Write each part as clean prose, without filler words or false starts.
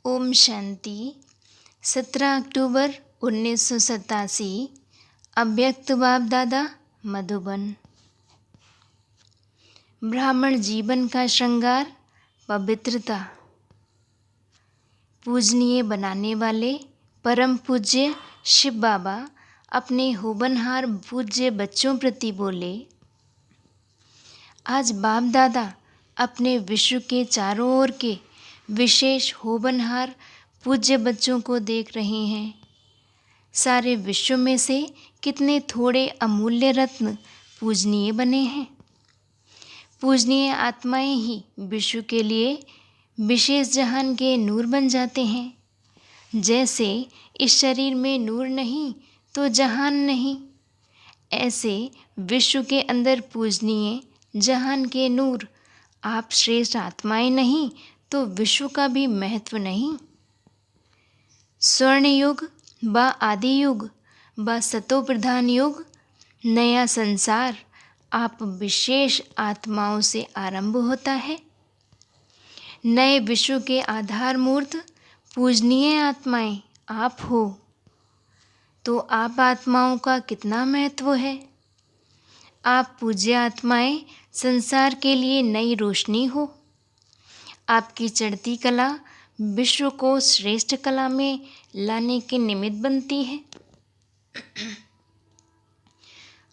ओम शांति। 17 अक्टूबर 1987। अव्यक्त बाप दादा मधुबन। ब्राह्मण जीवन का श्रृंगार पवित्रता। पूजनीय बनाने वाले परम पूज्य शिव बाबा अपने होनहार पूज्य बच्चों प्रति बोले, आज बाप दादा अपने विश्व के चारों ओर के विशेष होनहार पूज्य बच्चों को देख रहे हैं। सारे विश्व में से कितने थोड़े अमूल्य रत्न पूजनीय बने हैं। पूजनीय आत्माएं ही विश्व के लिए विशेष जहान के नूर बन जाते हैं। जैसे इस शरीर में नूर नहीं तो जहान नहीं, ऐसे विश्व के अंदर पूजनीय जहान के नूर आप श्रेष्ठ आत्माएं नहीं तो विश्व का भी महत्व नहीं। स्वर्ण युग व आदि युग व सतो प्रधान युग, नया संसार आप विशेष आत्माओं से आरंभ होता है। नए विश्व के आधार मूर्त पूजनीय आत्माएं आप हो, तो आप आत्माओं का कितना महत्व है। आप पूज्य आत्माएं संसार के लिए नई रोशनी हो। आपकी चढ़ती कला विश्व को श्रेष्ठ कला में लाने के निमित्त बनती है।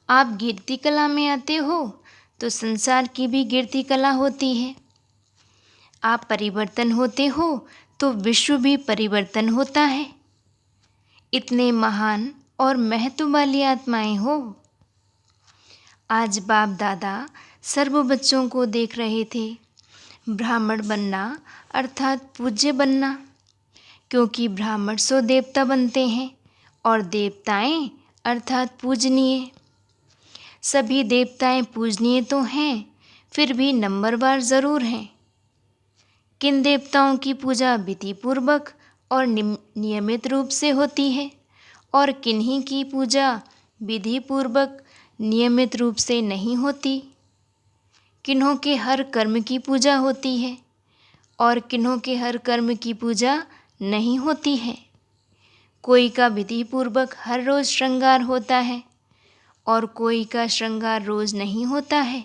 आप गिरती कला में आते हो तो संसार की भी गिरती कला होती है। आप परिवर्तन होते हो तो विश्व भी परिवर्तन होता है। इतने महान और महत्व वाली आत्माएं हो। आज बाप दादा सर्व बच्चों को देख रहे थे ब्राह्मण बनना अर्थात पूज्य बनना, क्योंकि ब्राह्मण सो देवता बनते हैं और देवताएं अर्थात पूजनीय। सभी देवताएं पूजनीय तो हैं, फिर भी नंबरवार ज़रूर हैं। किन देवताओं की पूजा विधिपूर्वक और नियमित रूप से होती है और किन्हीं की पूजा विधिपूर्वक नियमित रूप से नहीं होती। किन्हों के हर कर्म की पूजा होती है और किन्हों के हर कर्म की पूजा नहीं होती है। कोई का विधिपूर्वक हर रोज़ श्रृंगार होता है और कोई का श्रृंगार रोज़ नहीं होता है।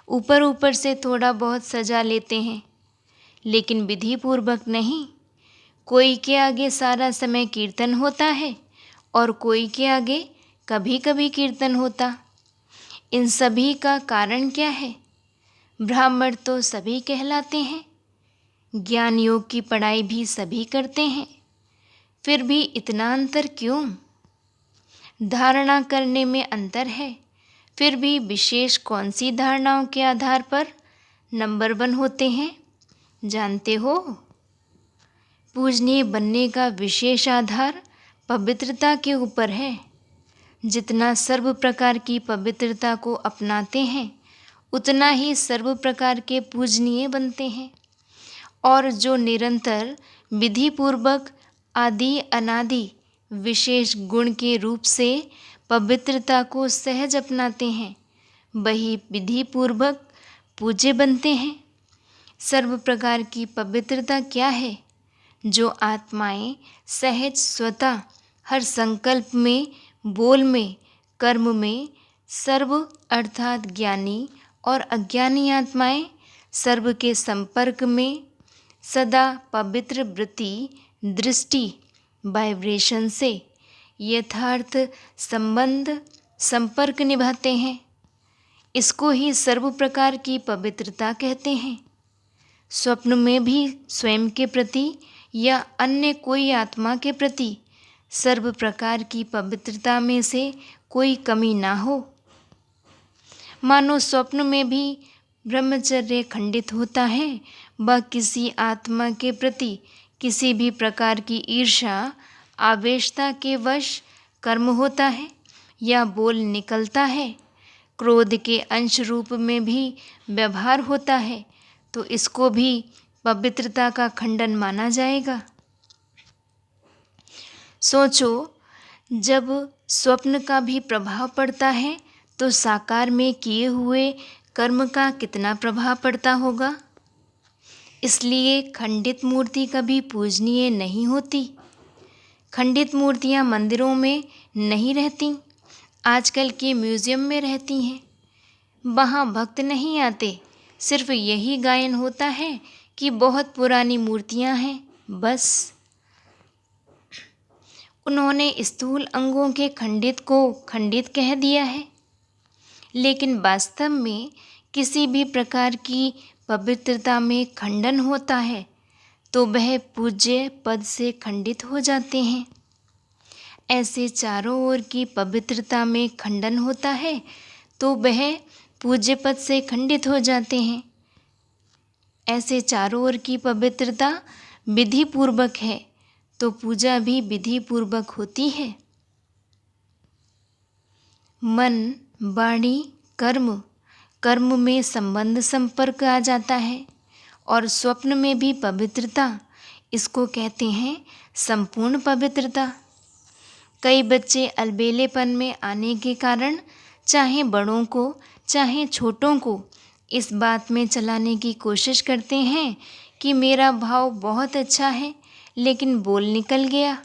ऊपर ऊपर से थोड़ा बहुत सजा लेते हैं, लेकिन विधिपूर्वक नहीं। कोई के आगे सारा समय कीर्तन होता है और कोई के आगे कभी कभी कीर्तन होता। इन सभी का कारण क्या है? ब्राह्मण तो सभी कहलाते हैं, ज्ञान योग की पढ़ाई भी सभी करते हैं, फिर भी इतना अंतर क्यों? धारणा करने में अंतर है, फिर भी विशेष कौन सी धारणाओं के आधार पर नंबर 1 होते हैं जानते हो? पूजनीय बनने का विशेष आधार पवित्रता के ऊपर है। जितना सर्व प्रकार की पवित्रता को अपनाते हैं उतना ही सर्व प्रकार के पूजनीय बनते हैं। और जो निरंतर विधिपूर्वक आदि अनादि विशेष गुण के रूप से पवित्रता को सहज अपनाते हैं, वही विधिपूर्वक पूज्य बनते हैं। सर्व प्रकार की पवित्रता क्या है? जो आत्माएं सहज स्वतः हर संकल्प में, बोल में, कर्म में सर्व अर्थात ज्ञानी और अज्ञानी आत्माएं सर्व के संपर्क में सदा पवित्र वृत्ति, दृष्टि, वाइब्रेशन से यथार्थ संबंध, संपर्क निभाते हैं। इसको ही सर्व प्रकार की पवित्रता कहते हैं। स्वप्न में भी स्वयं के प्रति या अन्य कोई आत्मा के प्रति सर्व प्रकार की पवित्रता में से कोई कमी ना हो। मानो स्वप्न में भी ब्रह्मचर्य खंडित होता है, व किसी आत्मा के प्रति किसी भी प्रकार की ईर्ष्या, आवेशता के वश कर्म होता है या बोल निकलता है, क्रोध के अंश रूप में भी व्यवहार होता है, तो इसको भी पवित्रता का खंडन माना जाएगा। सोचो, जब स्वप्न का भी प्रभाव पड़ता है तो साकार में किए हुए कर्म का कितना प्रभाव पड़ता होगा। इसलिए खंडित मूर्ति कभी पूजनीय नहीं होती। खंडित मूर्तियाँ मंदिरों में नहीं रहती, आजकल के म्यूज़ियम में रहती हैं। वहाँ भक्त नहीं आते, सिर्फ यही गायन होता है कि बहुत पुरानी मूर्तियाँ हैं, बस। उन्होंने स्थूल अंगों के खंडित को खंडित कह दिया है, लेकिन वास्तव में किसी भी प्रकार की पवित्रता में खंडन होता है तो वह पूज्य पद से खंडित हो जाते हैं। ऐसे चारों ओर की पवित्रता में खंडन होता है तो वह पूज्य पद से खंडित हो जाते हैं। ऐसे चारों ओर की पवित्रता विधि पूर्वक है तो पूजा भी विधि पूर्वक होती है। मन, वाणी, कर्म, कर्म में संबंध संपर्क आ जाता है और स्वप्न में भी पवित्रता, इसको कहते हैं संपूर्ण पवित्रता। कई बच्चे अलबेलेपन में आने के कारण चाहे बड़ों को चाहे छोटों को इस बात में चलाने की कोशिश करते हैं कि मेरा भाव बहुत अच्छा है, लेकिन बोल निकल गया,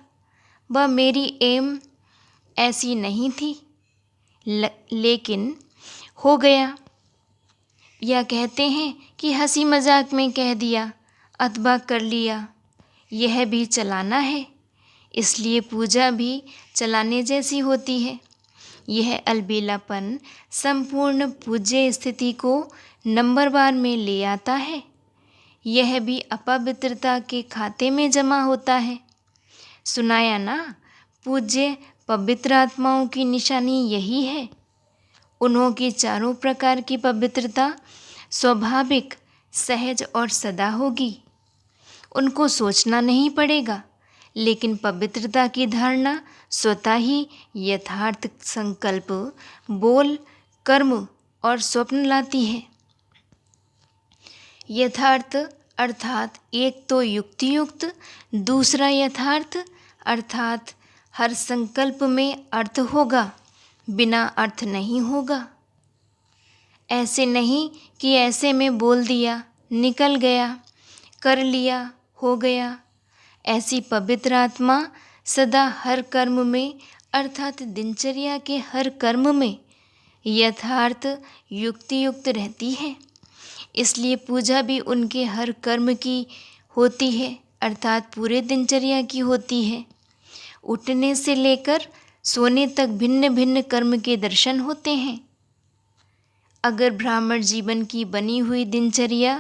वह मेरी एम ऐसी नहीं थी, लेकिन हो गया। या कहते हैं कि हंसी मजाक में कह दिया अथवा कर लिया, यह भी चलाना है। इसलिए पूजा भी चलाने जैसी होती है। यह अलबेलापन संपूर्ण पूज्य स्थिति को नंबरवार में ले आता है। यह भी अपवित्रता के खाते में जमा होता है। सुनाया ना, पूज्य पवित्र आत्माओं की निशानी यही है। उन्हों की चारों प्रकार की पवित्रता स्वाभाविक, सहज और सदा होगी। उनको सोचना नहीं पड़ेगा, लेकिन पवित्रता की धारणा स्वतः ही यथार्थ संकल्प, बोल, कर्म और स्वप्न लाती है। यथार्थ अर्थात एक तो युक्तियुक्त, दूसरा यथार्थ अर्थात हर संकल्प में अर्थ होगा, बिना अर्थ नहीं होगा। ऐसे नहीं कि ऐसे में बोल दिया, निकल गया, कर लिया, हो गया। ऐसी पवित्र आत्मा सदा हर कर्म में अर्थात दिनचर्या के हर कर्म में यथार्थ युक्तियुक्त रहती है। इसलिए पूजा भी उनके हर कर्म की होती है, अर्थात पूरे दिनचर्या की होती है। उठने से लेकर सोने तक भिन्न भिन्न कर्म के दर्शन होते हैं। अगर ब्राह्मण जीवन की बनी हुई दिनचर्या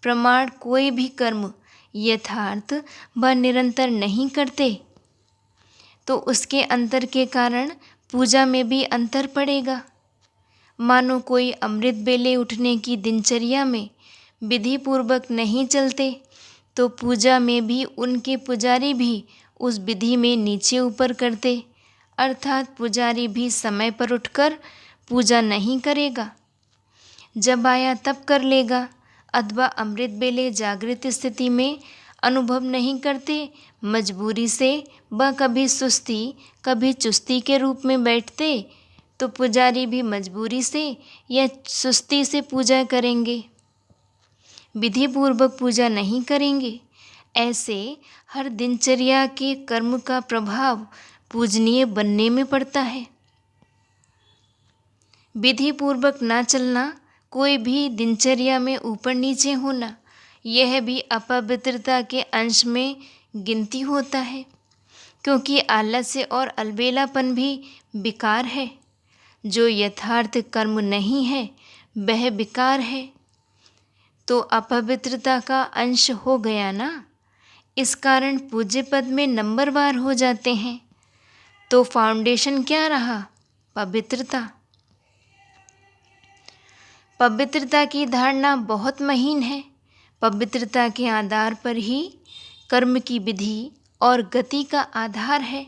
प्रमाण कोई भी कर्म यथार्थ व निरंतर नहीं करते तो उसके अंतर के कारण पूजा में भी अंतर पड़ेगा। मानो कोई अमृत बेले उठने की दिनचर्या में विधि पूर्वक नहीं चलते तो पूजा में भी उनके पुजारी भी उस विधि में नीचे ऊपर करते, अर्थात पुजारी भी समय पर उठकर पूजा नहीं करेगा, जब आया तब कर लेगा, अथवा अमृत बेले जागृत स्थिति में अनुभव नहीं करते, मजबूरी से व कभी सुस्ती कभी चुस्ती के रूप में बैठते तो पुजारी भी मजबूरी से या सुस्ती से पूजा करेंगे, विधि पूर्वक पूजा नहीं करेंगे। ऐसे हर दिनचर्या के कर्म का प्रभाव पूजनीय बनने में पड़ता है। विधि पूर्वक ना चलना, कोई भी दिनचर्या में ऊपर नीचे होना, यह भी अपवित्रता के अंश में गिनती होता है, क्योंकि आलस्य और अलबेलापन भी विकार है। जो यथार्थ कर्म नहीं है वह विकार है, तो अपवित्रता का अंश हो गया ना। इस कारण पूज्य पद में नंबरवार हो जाते हैं। तो फाउंडेशन क्या रहा? पवित्रता। पवित्रता की धारणा बहुत महीन है। पवित्रता के आधार पर ही कर्म की विधि और गति का आधार है।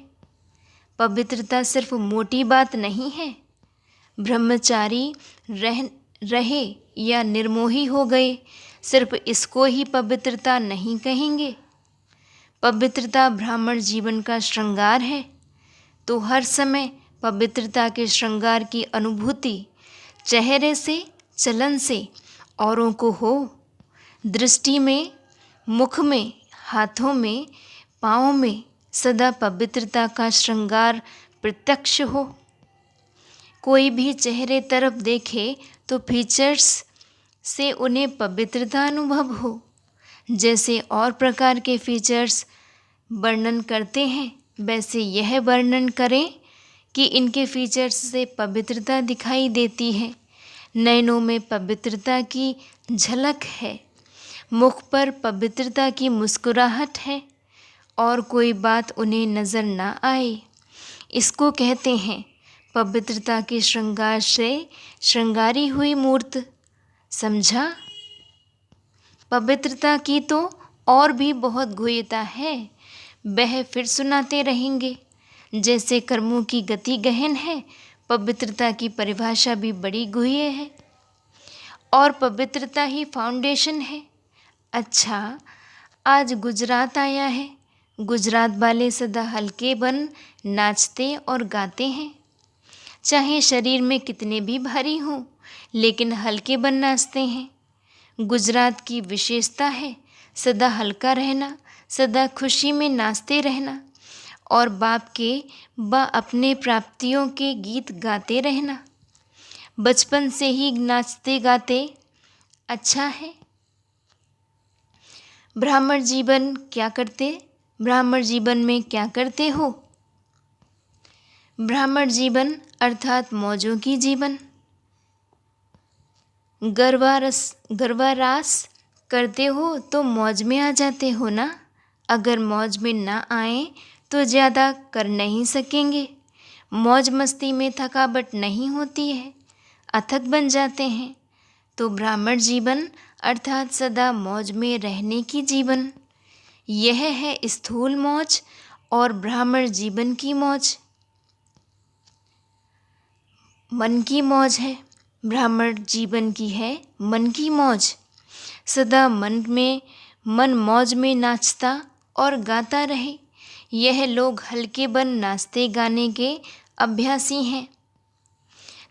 पवित्रता सिर्फ मोटी बात नहीं है। ब्रह्मचारी रहे या निर्मोही हो गए, सिर्फ इसको ही पवित्रता नहीं कहेंगे। पवित्रता ब्राह्मण जीवन का श्रृंगार है, तो हर समय पवित्रता के श्रृंगार की अनुभूति चेहरे से, चलन से औरों को हो, दृष्टि में, मुख में, हाथों में, पाँव में सदा पवित्रता का श्रृंगार प्रत्यक्ष हो। कोई भी चेहरे तरफ देखे तो फीचर्स से उन्हें पवित्रता अनुभव हो। जैसे और प्रकार के फीचर्स वर्णन करते हैं, वैसे यह वर्णन करें कि इनके फीचर्स से पवित्रता दिखाई देती है, नयनों में पवित्रता की झलक है, मुख पर पवित्रता की मुस्कुराहट है और कोई बात उन्हें नज़र ना आए। इसको कहते हैं पवित्रता के श्रृंगार से श्रृंगारी हुई मूर्त। समझा? पवित्रता की तो और भी बहुत गुह्यता है, वह फिर सुनाते रहेंगे। जैसे कर्मों की गति गहन है, पवित्रता की परिभाषा भी बड़ी गुह्य है और पवित्रता ही फाउंडेशन है। अच्छा, आज गुजरात आया है। गुजरात वाले सदा हल्के बन नाचते और गाते हैं, चाहे शरीर में कितने भी भारी हों, लेकिन हल्के बन नाचते हैं। गुजरात की विशेषता है सदा हल्का रहना, सदा खुशी में नाचते रहना और बाप के व अपने प्राप्तियों के गीत गाते रहना। बचपन से ही नाचते गाते अच्छा है। ब्राह्मण जीवन क्या करते? ब्राह्मण जीवन में क्या करते हो? ब्राह्मण जीवन अर्थात मौजों की जीवन। गर्वारास करते हो तो मौज में आ जाते हो ना। अगर मौज में ना आए तो ज़्यादा कर नहीं सकेंगे। मौज मस्ती में थकावट नहीं होती है, अथक बन जाते हैं। तो ब्राह्मण जीवन अर्थात सदा मौज में रहने की जीवन, यह है स्थूल मौज और ब्राह्मण जीवन की मौज। मन की मौज है, ब्राह्मण जीवन की है मन की मौज। सदा मन मौज में नाचता और गाता रहे। यह लोग हल्के बन नाचते गाने के अभ्यासी हैं।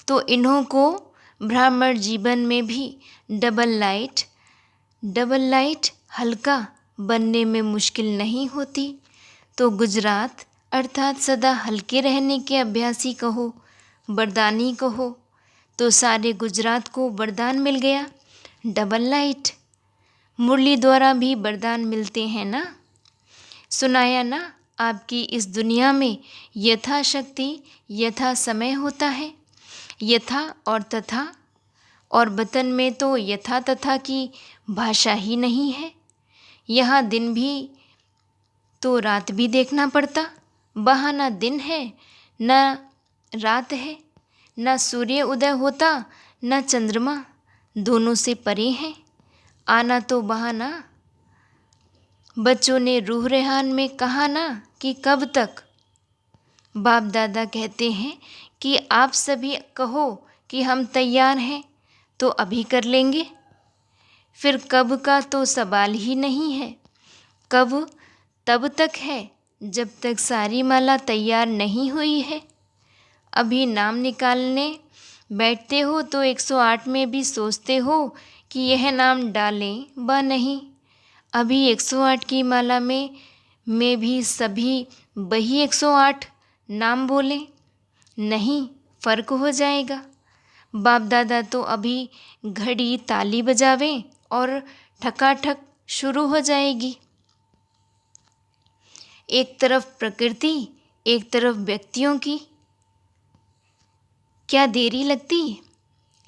तो इन्हों को ब्राह्मण जीवन में भी डबल लाइट हल्का बनने में मुश्किल नहीं होती। तो गुजरात अर्थात सदा हल्के रहने के अभ्यासी कहो, वरदानी कहो, तो सारे गुजरात को वरदान मिल गया, डबल लाइट। मुरली द्वारा भी वरदान मिलते हैं ना। सुनाया ना, आपकी इस दुनिया में यथाशक्ति यथा समय होता है, यथा और तथा, और वतन में तो यथा तथा की भाषा ही नहीं है। यहाँ दिन भी तो रात भी देखना पड़ता, वहाँ ना दिन है न रात है, न सूर्य उदय होता न चंद्रमा, दोनों से परे हैं। आना तो बहाना। बच्चों ने रूह रेहान में कहा ना कि कब तक। बाप दादा कहते हैं कि आप सभी कहो कि हम तैयार हैं तो अभी कर लेंगे। फिर कब का तो सवाल ही नहीं है। कब तब तक है जब तक सारी माला तैयार नहीं हुई है। अभी नाम निकालने बैठते हो तो 108 में भी सोचते हो कि यह नाम डालें व नहीं। अभी 108 की माला में भी सभी वही 108 नाम बोलें, नहीं, फ़र्क हो जाएगा। बाप दादा तो अभी घड़ी ताली बजावें और ठकाठक शुरू हो जाएगी। एक तरफ प्रकृति, एक तरफ व्यक्तियों की क्या देरी लगती।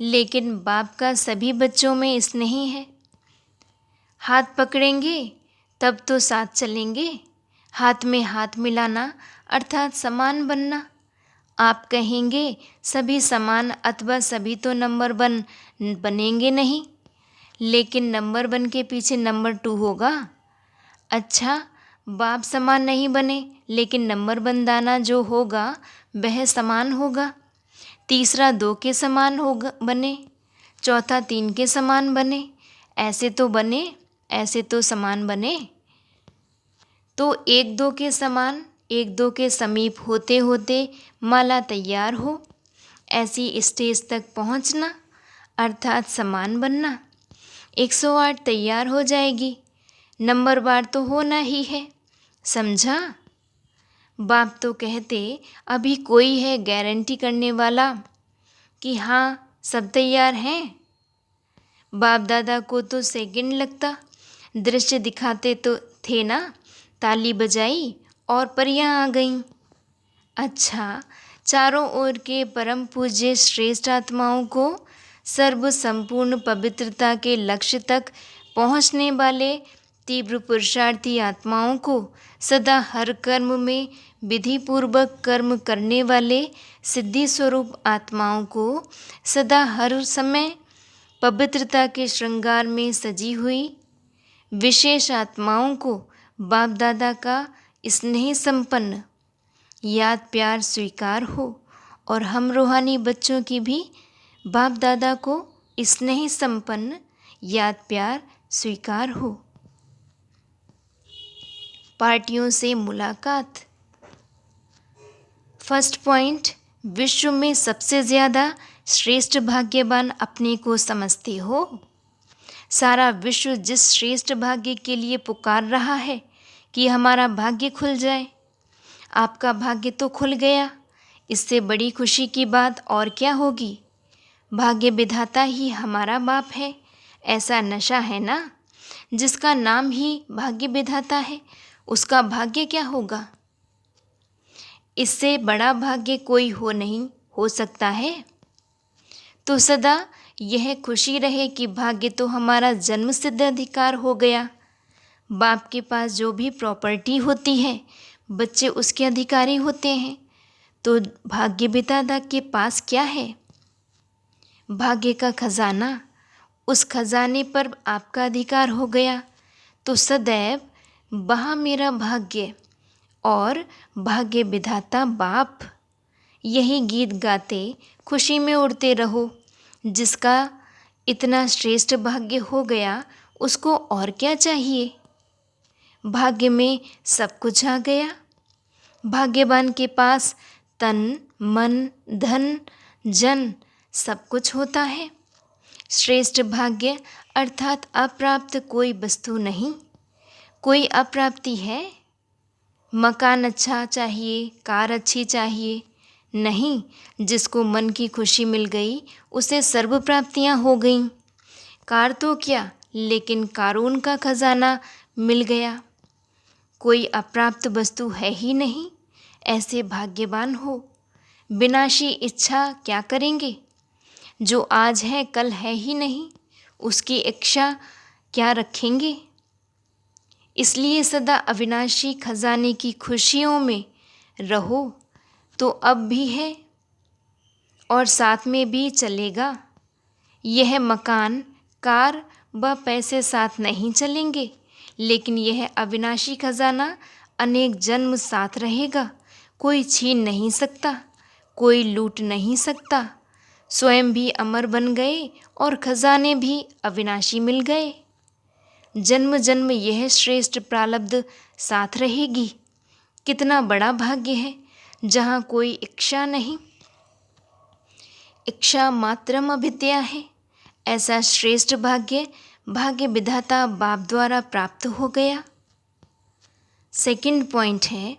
लेकिन बाप का सभी बच्चों में स्नेह है। हाथ पकड़ेंगे तब तो साथ चलेंगे। हाथ में हाथ मिलाना अर्थात समान बनना। आप कहेंगे सभी समान अथवा सभी तो नंबर 1 बनेंगे नहीं, लेकिन नंबर 1 के पीछे नंबर 2 होगा। अच्छा, बाप समान नहीं बने, लेकिन नंबर 1 दाना जो होगा वह समान होगा। तीसरा 2 के समान होगा बने, चौथा 3 के समान बने, ऐसे तो बने, ऐसे तो समान बने। तो 1-2 के समान, 1-2 के समीप होते होते माला तैयार हो, ऐसी स्टेज तक पहुंचना अर्थात समान बनना। 108 तैयार हो जाएगी। नंबरवार तो होना ही है, समझा? बाप तो कहते अभी कोई है गारंटी करने वाला कि हाँ सब तैयार हैं? बाप दादा को तो सेकंड लगता, दृश्य दिखाते तो थे ना, ताली बजाई और परियां आ गईं। अच्छा, चारों ओर के परम पूज्य श्रेष्ठ आत्माओं को सर्व संपूर्ण पवित्रता के लक्ष्य तक पहुँचने वाले तीव्र पुरुषार्थी आत्माओं को सदा हर कर्म में विधि पूर्वक कर्म करने वाले सिद्धि स्वरूप आत्माओं को सदा हर समय पवित्रता के श्रृंगार में सजी हुई विशेष आत्माओं को बाप दादा का स्नेह संपन्न याद प्यार स्वीकार हो और हम रूहानी बच्चों की भी बाप दादा को स्नेह संपन्न याद प्यार स्वीकार हो। पार्टियों से मुलाकात। फर्स्ट पॉइंट, विश्व में सबसे ज़्यादा श्रेष्ठ भाग्यवान अपने को समझते हो। सारा विश्व जिस श्रेष्ठ भाग्य के लिए पुकार रहा है कि हमारा भाग्य खुल जाए, आपका भाग्य तो खुल गया, इससे बड़ी खुशी की बात और क्या होगी। भाग्य विधाता ही हमारा बाप है, ऐसा नशा है ना। जिसका नाम ही भाग्य विधाता है उसका भाग्य क्या होगा। इससे बड़ा भाग्य कोई नहीं हो सकता है। तो सदा यह खुशी रहे कि भाग्य तो हमारा जन्मसिद्ध अधिकार हो गया। बाप के पास जो भी प्रॉपर्टी होती है बच्चे उसके अधिकारी होते हैं। तो भाग्य विधाता के पास क्या है? भाग्य का खजाना। उस खजाने पर आपका अधिकार हो गया तो सदैव वहाँ मेरा भाग्य और भाग्य विधाता बाप, यही गीत गाते खुशी में उड़ते रहो। जिसका इतना श्रेष्ठ भाग्य हो गया उसको और क्या चाहिए। भाग्य में सब कुछ आ गया। भाग्यवान के पास तन मन धन जन सब कुछ होता है। श्रेष्ठ भाग्य अर्थात अप्राप्त कोई वस्तु नहीं। कोई अप्राप्ति है? मकान अच्छा चाहिए, कार अच्छी चाहिए? नहीं, जिसको मन की खुशी मिल गई उसे सर्व प्राप्तियाँ हो गईं। कार तो क्या, लेकिन कारून का खजाना मिल गया। कोई अप्राप्त वस्तु है ही नहीं। ऐसे भाग्यवान हो। विनाशी इच्छा क्या करेंगे? जो आज है कल है ही नहीं, उसकी इच्छा क्या रखेंगे। इसलिए सदा अविनाशी खजाने की खुशियों में रहो। तो अब भी है और साथ में भी चलेगा। यह मकान कार व पैसे साथ नहीं चलेंगे, लेकिन यह अविनाशी खजाना अनेक जन्म साथ रहेगा। कोई छीन नहीं सकता, कोई लूट नहीं सकता। स्वयं भी अमर बन गए और खजाने भी अविनाशी मिल गए। जन्म जन्म यह श्रेष्ठ प्रारब्ध साथ रहेगी। कितना बड़ा भाग्य है जहाँ कोई इच्छा नहीं, इच्छा मात्रम अभिद्या है। ऐसा श्रेष्ठ भाग्य भाग्य विधाता बाप द्वारा प्राप्त हो गया। सेकंड पॉइंट है,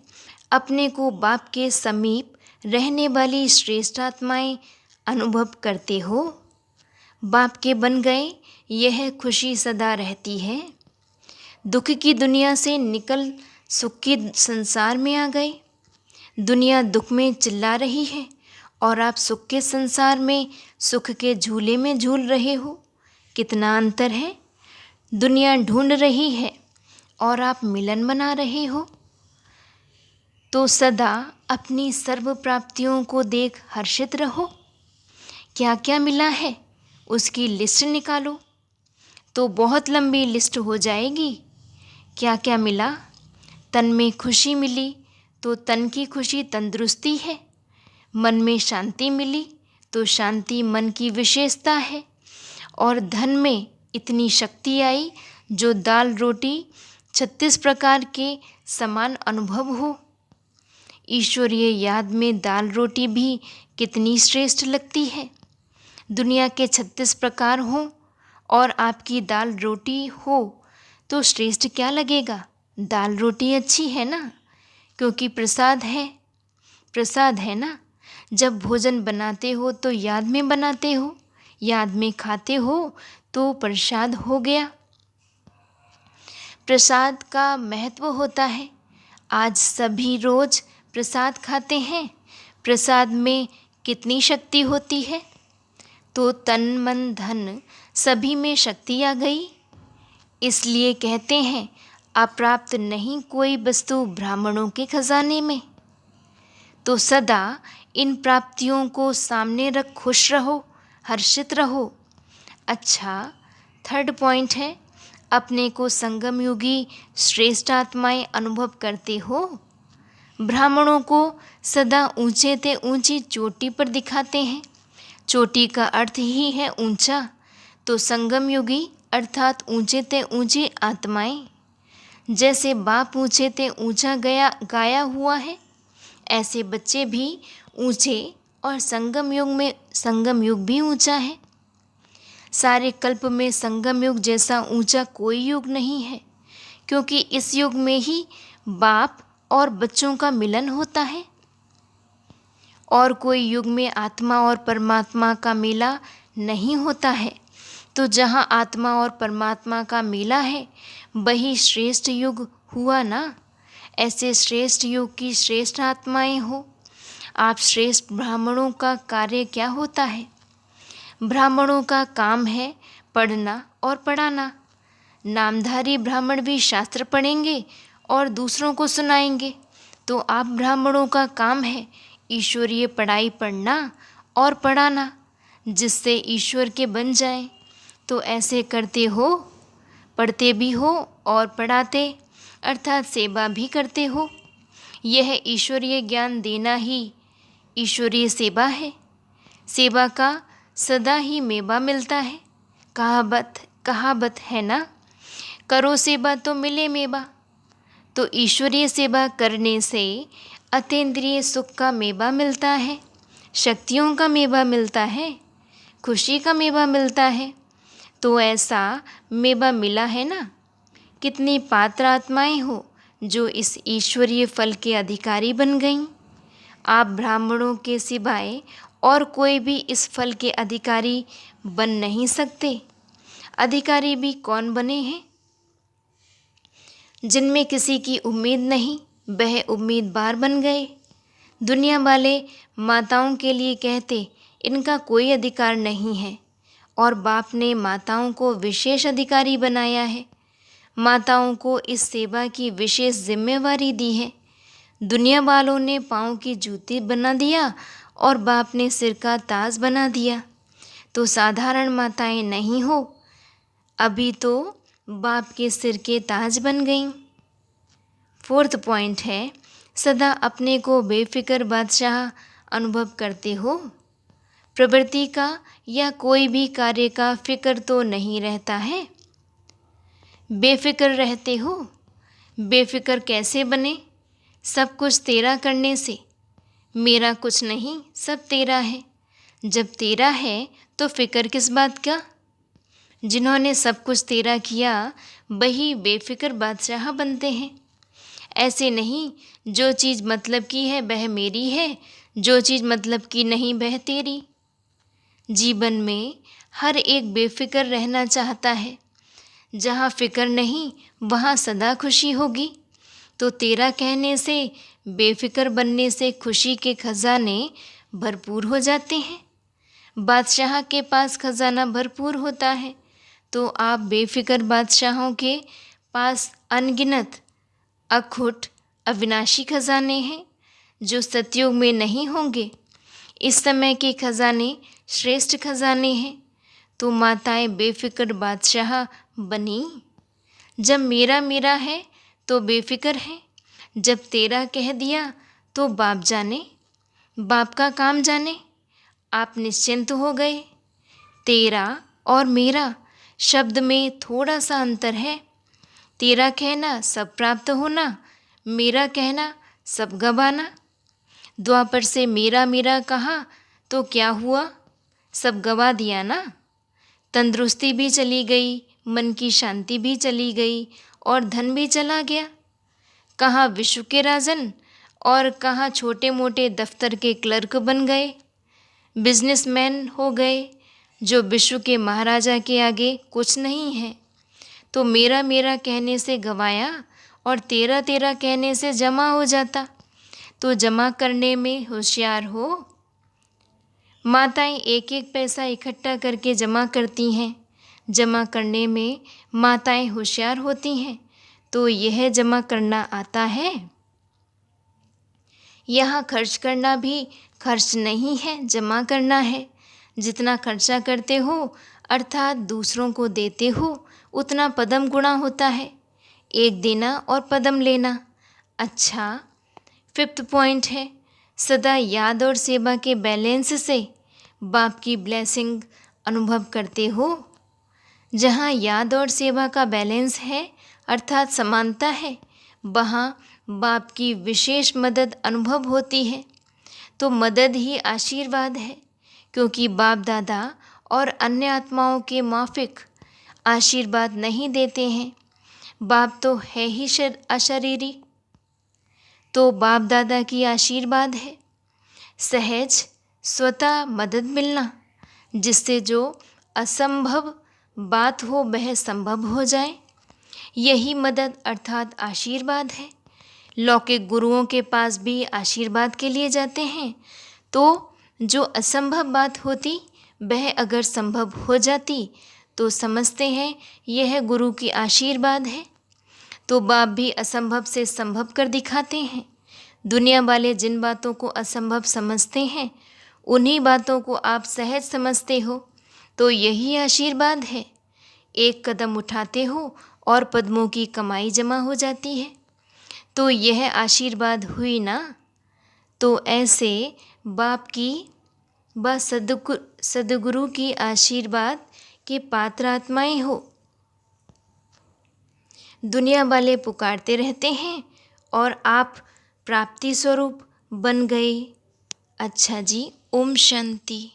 अपने को बाप के समीप रहने वाली श्रेष्ठ आत्माएं अनुभव करते हो। बाप के बन गए, यह खुशी सदा रहती है। दुख की दुनिया से निकल सुख के संसार में आ गए। दुनिया दुख में चिल्ला रही है और आप सुख के संसार में सुख के झूले में झूल रहे हो। कितना अंतर है। दुनिया ढूंढ रही है और आप मिलन मना रहे हो। तो सदा अपनी सर्व प्राप्तियों को देख हर्षित रहो। क्या क्या मिला है उसकी लिस्ट निकालो तो बहुत लंबी लिस्ट हो जाएगी। क्या क्या मिला? तन में खुशी मिली तो तन की खुशी तंदुरुस्ती है। मन में शांति मिली तो शांति मन की विशेषता है। और धन में इतनी शक्ति आई जो दाल रोटी 36 प्रकार के समान अनुभव हो। ईश्वरीय याद में दाल रोटी भी कितनी श्रेष्ठ लगती है। दुनिया के 36 प्रकार हों और आपकी दाल रोटी हो तो श्रेष्ठ क्या लगेगा? दाल रोटी अच्छी है ना, क्योंकि प्रसाद है ना। जब भोजन बनाते हो तो याद में बनाते हो, याद में खाते हो तो प्रसाद हो गया। प्रसाद का महत्व होता है। आज सभी रोज प्रसाद खाते हैं। प्रसाद में कितनी शक्ति होती है? तो तन मन धन सभी में शक्ति आ गई। इसलिए कहते हैं अप्राप्त नहीं कोई वस्तु ब्राह्मणों के खजाने में। तो सदा इन प्राप्तियों को सामने रख खुश रहो, हर्षित रहो। अच्छा, थर्ड पॉइंट है, अपने को संगम योगी श्रेष्ठ आत्माएं अनुभव करते हो। ब्राह्मणों को सदा ऊंचे ते ऊंची चोटी पर दिखाते हैं। चोटी का अर्थ ही है ऊंचा। तो संगम योगी अर्थात ऊंचे ते ऊंची आत्माएं, जैसे बाप ऊंचे ते ऊंचा गाया हुआ है, ऐसे बच्चे भी ऊंचे और संगम युग भी ऊंचा है। सारे कल्प में संगम युग जैसा ऊंचा कोई युग नहीं है, क्योंकि इस युग में ही बाप और बच्चों का मिलन होता है। और कोई युग में आत्मा और परमात्मा का मेला नहीं होता है। तो जहाँ आत्मा और परमात्मा का मेला है वही श्रेष्ठ युग हुआ ना। ऐसे श्रेष्ठ युग की श्रेष्ठ आत्माएं हो। आप श्रेष्ठ ब्राह्मणों का कार्य क्या होता है? ब्राह्मणों का काम है पढ़ना और पढ़ाना। नामधारी ब्राह्मण भी शास्त्र पढ़ेंगे और दूसरों को सुनाएंगे। तो आप ब्राह्मणों का काम है ईश्वरीय पढ़ाई पढ़ना और पढ़ाना, जिससे ईश्वर के बन जाएं। तो ऐसे करते हो, पढ़ते भी हो और पढ़ाते अर्थात सेवा भी करते हो। यह ईश्वरीय ज्ञान देना ही ईश्वरीय सेवा है। सेवा का सदा ही मेवा मिलता है। कहावत है ना, करो सेवा तो मिले मेवा। तो ईश्वरीय सेवा करने से अतीन्द्रिय सुख का मेवा मिलता है, शक्तियों का मेवा मिलता है, खुशी का मेवा मिलता है। तो ऐसा मेवा मिला है ना। कितनी पात्र आत्माएं हो जो इस ईश्वरीय फल के अधिकारी बन गईं। आप ब्राह्मणों के सिवाय और कोई भी इस फल के अधिकारी बन नहीं सकते। अधिकारी भी कौन बने हैं? जिनमें किसी की उम्मीद नहीं, वह उम्मीदवार बन गए। दुनिया वाले माताओं के लिए कहते इनका कोई अधिकार नहीं है, और बाप ने माताओं को विशेष अधिकारी बनाया है। माताओं को इस सेवा की विशेष जिम्मेवारी दी है। दुनिया वालों ने पाँव की जूती बना दिया और बाप ने सिर का ताज बना दिया। तो साधारण माताएं नहीं हो, अभी तो बाप के सिर के ताज बन गईं। फोर्थ पॉइंट है, सदा अपने को बेफिक्र बादशाह अनुभव करते हो। प्रवृत्ति का या कोई भी कार्य का फिक्र तो नहीं रहता है। बेफिक्र रहते हो। बेफिक्र कैसे बने? सब कुछ तेरा करने से। मेरा कुछ नहीं, सब तेरा है। जब तेरा है तो फिक्र किस बात का? जिन्होंने सब कुछ तेरा किया वही बेफिक्र बादशाह बनते हैं। ऐसे नहीं, जो चीज़ मतलब की है वह मेरी है, जो चीज़ मतलब की नहीं वह तेरी। जीवन में हर एक बेफिक्र रहना चाहता है। जहाँ फिक्र नहीं वहाँ सदा खुशी होगी। तो तेरा कहने से, बेफिक्र बनने से खुशी के खजाने भरपूर हो जाते हैं। बादशाह के पास खजाना भरपूर होता है। तो आप बेफिक्र बादशाहों के पास अनगिनत अखुट अविनाशी खजाने हैं, जो सतयुग में नहीं होंगे। इस समय के खजाने श्रेष्ठ खजाने हैं। तो माताएं बेफिक्र बादशाह बनी। जब मेरा मेरा है तो बेफिक्र है। जब तेरा कह दिया तो बाप जाने, बाप का काम जाने। आप निश्चिंत हो गए। तेरा और मेरा शब्द में थोड़ा सा अंतर है। तेरा कहना सब प्राप्त होना, मेरा कहना सब गंवाना। द्वापर से मेरा मेरा कहा तो क्या हुआ? सब गंवा दिया ना। तंदुरुस्ती भी चली गई, मन की शांति भी चली गई और धन भी चला गया। कहाँ विश्व के राजन और कहाँ छोटे मोटे दफ्तर के क्लर्क बन गए, बिजनेसमैन हो गए जो विश्व के महाराजा के आगे कुछ नहीं है। तो मेरा मेरा कहने से गवाया और तेरा तेरा कहने से जमा हो जाता। तो जमा करने में होशियार हो। माताएं एक एक पैसा इकट्ठा करके जमा करती हैं। जमा करने में माताएं होशियार होती हैं। तो यह जमा करना आता है। यहाँ खर्च करना भी खर्च नहीं है, जमा करना है। जितना खर्चा करते हो अर्थात दूसरों को देते हो उतना पदम गुणा होता है। एक देना और पदम लेना। अच्छा, 5th पॉइंट है, सदा याद और सेवा के बैलेंस से बाप की ब्लेसिंग अनुभव करते हो। जहाँ याद और सेवा का बैलेंस है अर्थात समानता है, वहाँ बाप की विशेष मदद अनुभव होती है। तो मदद ही आशीर्वाद है, क्योंकि बाप दादा और अन्य आत्माओं के माफिक आशीर्वाद नहीं देते हैं। बाप तो है ही अशरीरी। तो बाप दादा की आशीर्वाद है सहज स्वतः मदद मिलना, जिससे जो असंभव बात हो वह संभव हो जाए। यही मदद अर्थात आशीर्वाद है। लौकिक गुरुओं के पास भी आशीर्वाद के लिए जाते हैं, तो जो असंभव बात होती वह अगर संभव हो जाती तो समझते हैं यह गुरु की आशीर्वाद है। तो बाप भी असंभव से संभव कर दिखाते हैं। दुनिया वाले जिन बातों को असंभव समझते हैं उन्हीं बातों को आप सहज समझते हो, तो यही आशीर्वाद है। एक कदम उठाते हो और पद्मों की कमाई जमा हो जाती है। तो यह आशीर्वाद हुई ना। तो ऐसे बाप की व सद्गुरु की आशीर्वाद के पात्र आत्माएं हो। दुनिया वाले पुकारते रहते हैं और आप प्राप्ति स्वरूप बन गए। अच्छा जी, ओम शांति।